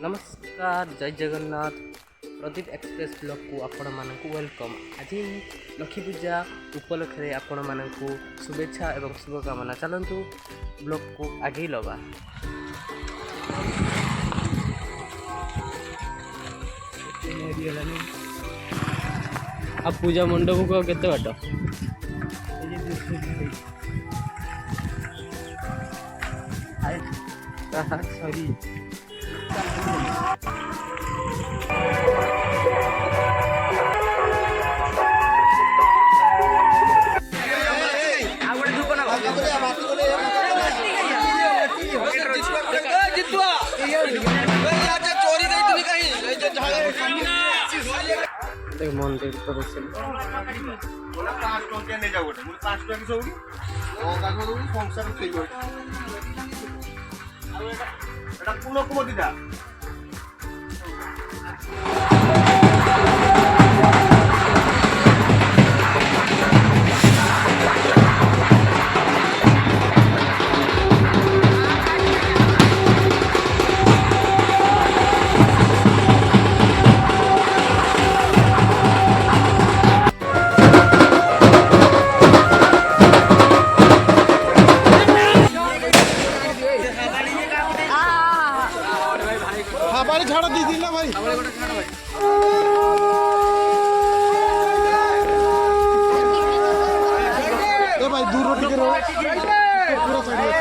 नमस्कार जय Jagannath Pradeep express blog को आपण मानक वेलकम। आज लक्ष्मी पूजा उपलक्षे आपण मानक शुभेच्छा एवं शुभकामना। चलतु ब्लॉग को आगे लगा। अब पूजा मंडप को केते बाट सॉरी मंदिर प्रदर्शन हमारी छाड़ा दी थी ना भाई ए भाई दूर रोटी के पूरा साइड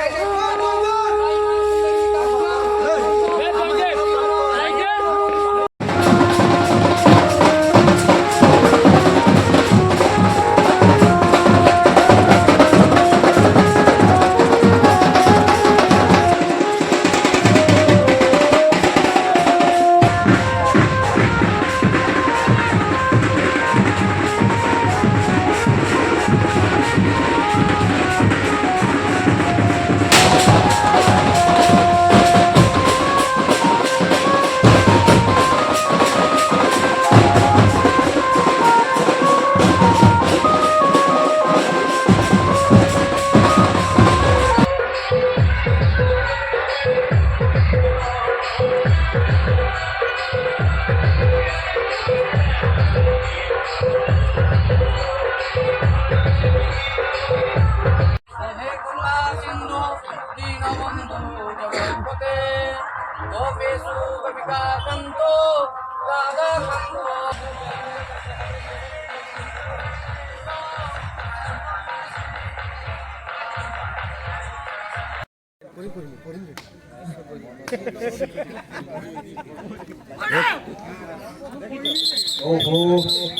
ओहो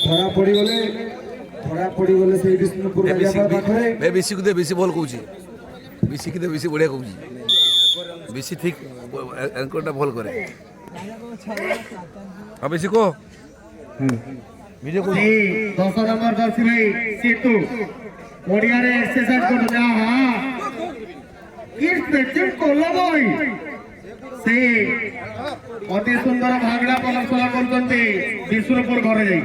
धरा पड़ी गले से विष्णुपुर राजा पाखरे बे बेसी को दे बेसी बोल कहूची बेसी के दे बेसी बढ़िया कहूची बेसी ठीक एंकरटा बोल करे हां बेसी को वीडियो को 10 नंबर दर्शी भाई सीटू ओडिया रे एक्सरसाइज कर जा हां किस पेचेंट कोला भाई से अति सुंदर भागड़ा प्रदर्शन करछन्ती विष्णुपुर घरे जाई